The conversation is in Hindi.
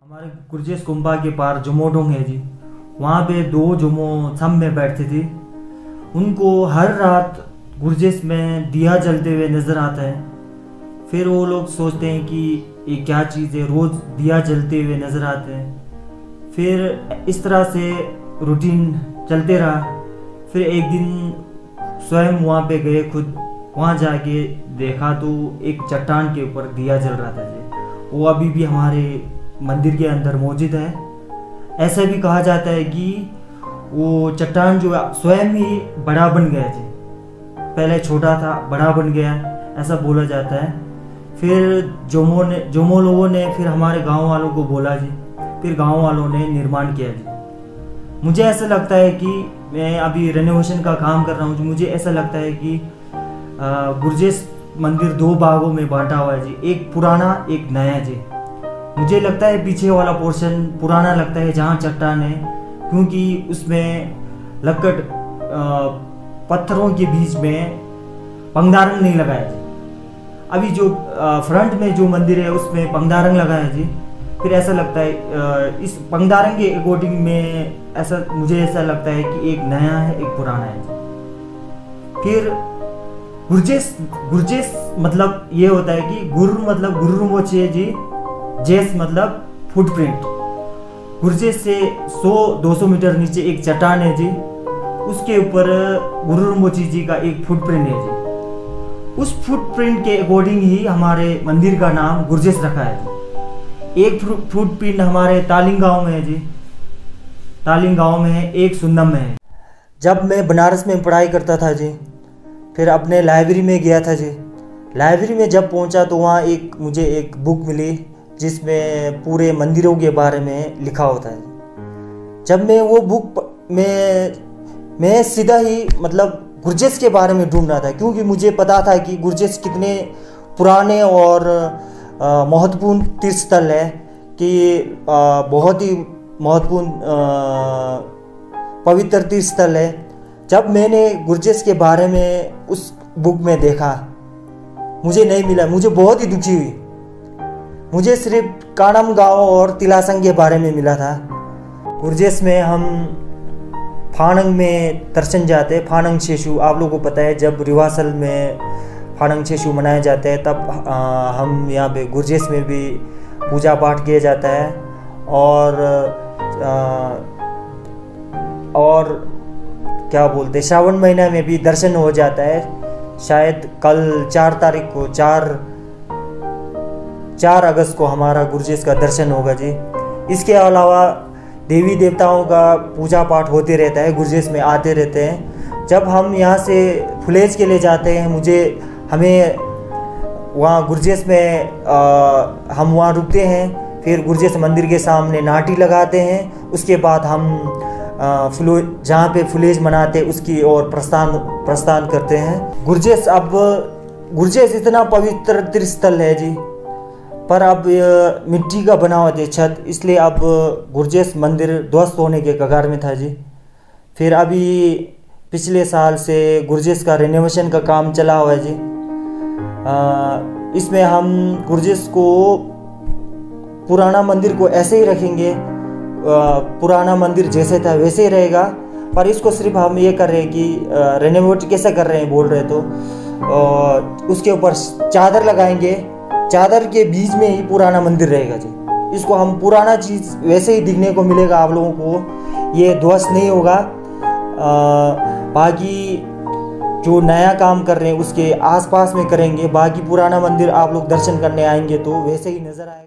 हमारे गुरजेस कुंभा के पार जमोडोंग है जी। वहाँ पे दो जमो सम में बैठते थे। उनको हर रात गुरजेस में दिया जलते हुए नज़र आता है। फिर वो लोग सोचते हैं कि ये क्या चीज़ है, रोज़ दिया जलते हुए नज़र आते हैं। फिर इस तरह से रूटीन चलते रहा। फिर एक दिन स्वयं वहाँ पे गए, खुद वहाँ जाके देखा तो एक चट्टान के ऊपर दिया जल रहा था जी। वो अभी भी हमारे मंदिर के अंदर मौजूद है। ऐसा भी कहा जाता है कि वो चट्टान जो स्वयं ही बड़ा बन गया जी, पहले छोटा था बड़ा बन गया, ऐसा बोला जाता है। फिर जोमो लोगों ने फिर हमारे गांव वालों को बोला जी, फिर गांव वालों ने निर्माण किया जी। मुझे ऐसा लगता है कि मैं अभी रेनोवेशन का काम कर रहा हूँ जी। मुझे ऐसा लगता है कि गुरजेस मंदिर दो भागों में बांटा हुआ है जी, एक पुराना एक नया जी। मुझे लगता है पीछे वाला पोर्शन पुराना लगता है जहाँ चट्टान है, क्योंकि उसमें लक्कड़ पत्थरों के बीच में पंगदारंग नहीं लगाया जी। अभी जो फ्रंट में जो मंदिर है उसमें पंगदारंग लगा है जी। फिर ऐसा लगता है इस पंगदारंग के अकॉर्डिंग में मुझे ऐसा लगता है कि एक नया है एक पुराना है जी। फिर गुरजेस मतलब ये होता है कि गुरु मतलब गुरुमोचे जी, जेस मतलब फुटप्रिंट। गुरजेस से 100-200 मीटर नीचे एक चट्टान है जी, उसके ऊपर गुरुमोची जी का एक फुटप्रिंट है जी। उस फुटप्रिंट के अकॉर्डिंग ही हमारे मंदिर का नाम गुरजेस रखा है जी। एक फुटप्रिंट हमारे तालिंग गांव में है जी, तालिंग गांव में है, एक सुंदम में है। जब मैं बनारस में पढ़ाई करता था जी, फिर अपने लाइब्रेरी में गया था जी। लाइब्रेरी में जब पहुंचा तो वहाँ मुझे एक बुक मिली जिसमें पूरे मंदिरों के बारे में लिखा होता है। जब मैं वो बुक मैं सीधा ही मतलब गुरजेस के बारे में ढूंढ रहा था, क्योंकि मुझे पता था कि गुरजेस कितने पुराने और महत्वपूर्ण तीर्थ स्थल है, कि बहुत ही महत्वपूर्ण पवित्र तीर्थ स्थल है। जब मैंने गुरजेस के बारे में उस बुक में देखा, मुझे नहीं मिला, मुझे बहुत ही दुखी हुई। मुझे सिर्फ कानम गांव और तिलासंग के बारे में मिला था। गुरजेस में हम फानंग में दर्शन जाते हैं। फानंग छेशु आप लोगों को पता है, जब रिवासल में फानंग छेशु मनाया जाता है तब हम यहाँ पे गुरजेस में भी पूजा पाठ किया जाता है। और क्या बोलते, श्रावण महीना में भी दर्शन हो जाता है। शायद कल 4 तारीख को 4 अगस्त को हमारा गुरजेस का दर्शन होगा जी। इसके अलावा देवी देवताओं का पूजा पाठ होते रहता है, गुरजेस में आते रहते हैं। जब हम यहाँ से फुलेज के लिए जाते हैं, हमें वहाँ गुरजेस में हम वहाँ रुकते हैं। फिर गुरजेस मंदिर के सामने नाटी लगाते हैं। उसके बाद हम जहाँ पे फुलेज मनाते उसकी ओर प्रस्थान करते हैं। गुरजेस इतना पवित्र तीर्थ स्थल है जी, पर अब मिट्टी का बना हुआ था छत, इसलिए अब गुरजेस मंदिर ध्वस्त होने के कगार में था जी। फिर अभी पिछले साल से गुरजेस का रेनोवेशन का काम चला हुआ है जी। इसमें हम गुरजेस को पुराना मंदिर को ऐसे ही रखेंगे, पुराना मंदिर जैसे था वैसे ही रहेगा, पर इसको सिर्फ हम ये कर रहे हैं कि रेनोवेट कैसे कर रहे हैं बोल रहे तो उसके ऊपर चादर लगाएंगे, चादर के बीच में ही पुराना मंदिर रहेगा जी। इसको हम पुराना चीज़ वैसे ही दिखने को मिलेगा आप लोगों को, ये ध्वस्त नहीं होगा। बाकी जो नया काम कर रहे हैं उसके आसपास में करेंगे, बाकी पुराना मंदिर आप लोग दर्शन करने आएंगे तो वैसे ही नज़र आएगा।